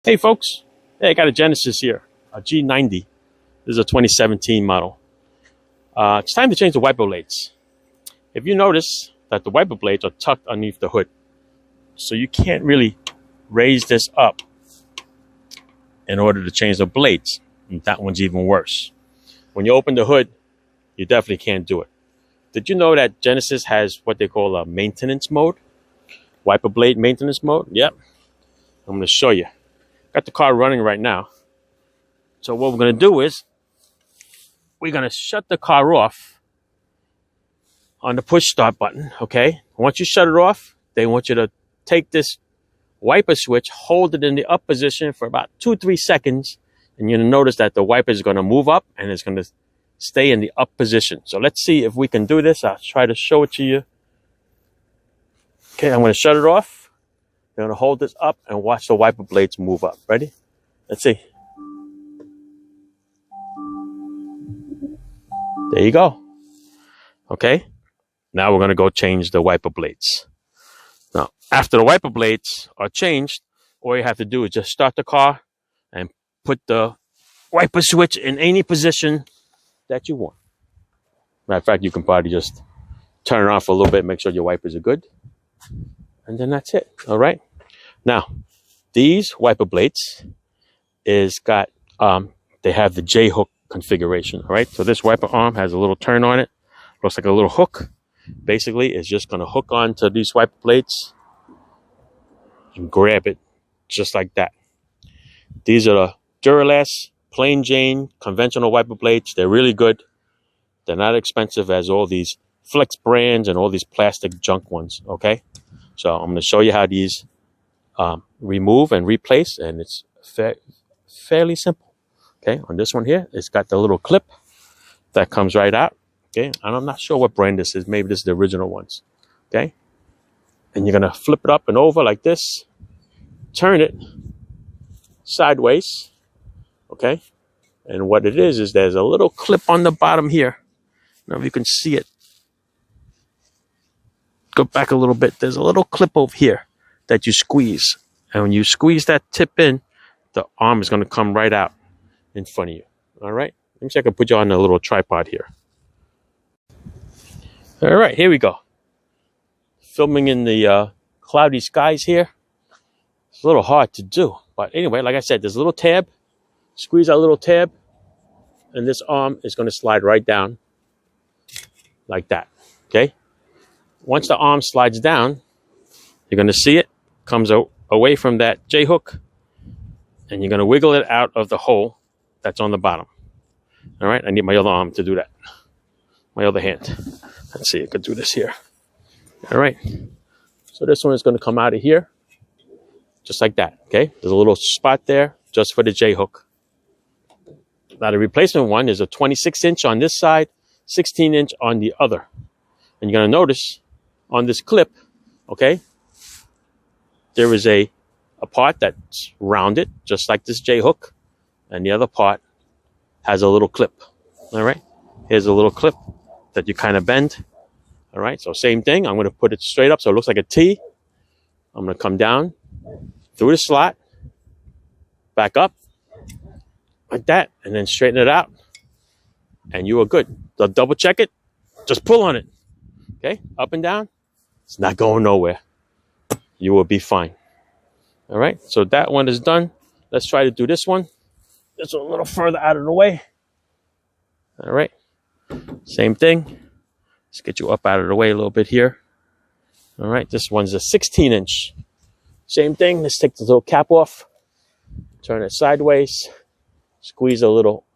Hey folks, hey, I got a Genesis here, a G90. This is a 2017 model. It's time to change the wiper blades. If you notice that the wiper blades are tucked underneath the hood, so you can't really raise this up in order to change the blades. And that one's even worse. When you open the hood, you definitely can't do it. Did you know that Genesis has what they call a maintenance mode? Wiper blade maintenance mode? Yep. I'm going to show you. Got the car running right now. So what we're going to do is we're going to shut the car off on the push start button, okay? Once you shut it off, they want you to take this wiper switch, hold it in the up position for about 2-3 seconds, and you're going to notice that the wiper is going to move up and it's going to stay in the up position. So let's see if we can do this. I'll try to show it to you. Okay, I'm going to shut it off. I'm going to hold this up and watch the wiper blades move up. Ready? Let's see. There you go. Okay. Now we're going to go change the wiper blades. Now, after the wiper blades are changed, all you have to do is just start the car and put the wiper switch in any position that you want. Matter of fact, you can probably just turn it off a little bit, make sure your wipers are good. And then that's it. All right. Now, these wiper blades is got, they have the J-hook configuration. All right. So this wiper arm has a little turn on it. Looks like a little hook. Basically, it's just going to hook onto these wiper blades and grab it just like that. These are the Duralast, plain Jane, conventional wiper blades. They're really good. They're not expensive as all these Flex brands and all these plastic junk ones. Okay. So I'm going to show you how these remove and replace, and it's fairly simple. Okay, on this one here, it's got the little clip that comes right out. Okay, and I'm not sure what brand this is. Maybe this is the original ones. Okay, and you're going to flip it up and over like this, turn it sideways. Okay, and what it is there's a little clip on the bottom here. Now if you can see it. Go back a little bit. There's a little clip over here that you squeeze. And when you squeeze that tip in, the arm is going to come right out in front of you. All right. Let me see if I can put you on a little tripod here. All right. Here we go. Filming in the cloudy skies here. It's a little hard to do. But anyway, like I said, there's a little tab. Squeeze that little tab. And this arm is going to slide right down like that. Okay. Once the arm slides down, you're going to see it comes away from that J-hook, and you're going to wiggle it out of the hole that's on the bottom. All right, I need my other arm to do that. My other hand. Let's see, I could do this here. All right, so this one is going to come out of here, just like that. Okay, there's a little spot there just for the J-hook. Now the replacement one is a 26-inch on this side, 16-inch on the other. And you're going to notice on this clip, okay, there is a part that's rounded, just like this J-hook, and the other part has a little clip. All right, here's a little clip that you kind of bend. All right, so same thing. I'm going to put it straight up so it looks like a T. I'm going to come down through the slot, back up like that, and then straighten it out, and you are good. So double check it. Just pull on it. Okay, up and down. It's not going nowhere. You will be fine. All right, so that one is done. Let's try to do this one. This one a little further out of the way. All right, same thing. Let's get you up out of the way a little bit here. All right, this one's a 16-inch. Same thing. Let's take the little cap off. Turn it sideways. Squeeze a little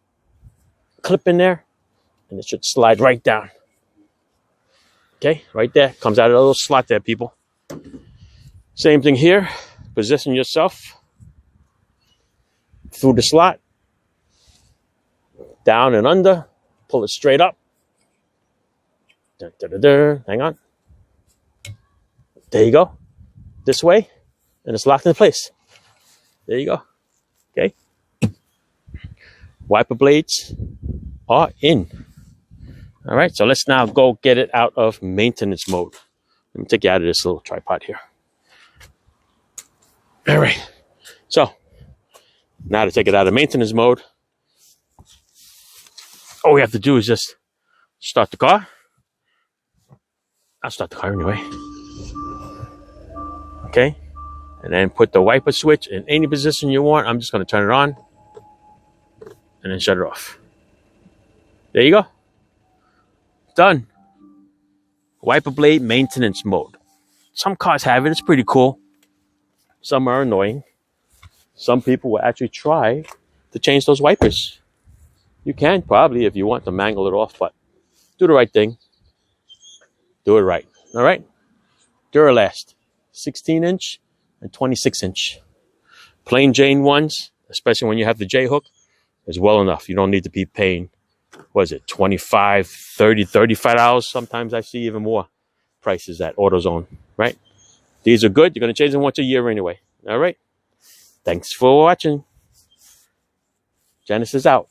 clip in there, and it should slide right down. Okay, right there. Comes out of a little slot there, people. Same thing here. Position yourself through the slot. Down and under. Pull it straight up. Dun, dun, dun, dun. Hang on. There you go. This way. And it's locked in place. There you go. Okay. Wiper blades are in. All right, so let's now go get it out of maintenance mode. Let me take you out of this little tripod here. All right, so Now to take it out of maintenance mode, all we have to do is just start the car. I'll start the car anyway. Okay. And then put the wiper switch in any position you want. I'm just going to turn it on and then shut it off. There you go. Done. Wiper blade maintenance mode. Some cars have it. It's pretty cool. Some are annoying. Some people will actually try to change those wipers. You can probably if you want to mangle it off, but do the right thing. Do it right. All right? Duralast. 16-inch and 26-inch. Plain Jane ones, especially when you have the J-hook, is well enough. You don't need to be paying, what is it, $25, $30, $35. Sometimes I see even more prices at AutoZone, right? These are good. You're going to change them once a year anyway. All right? Thanks for watching. Genesis out.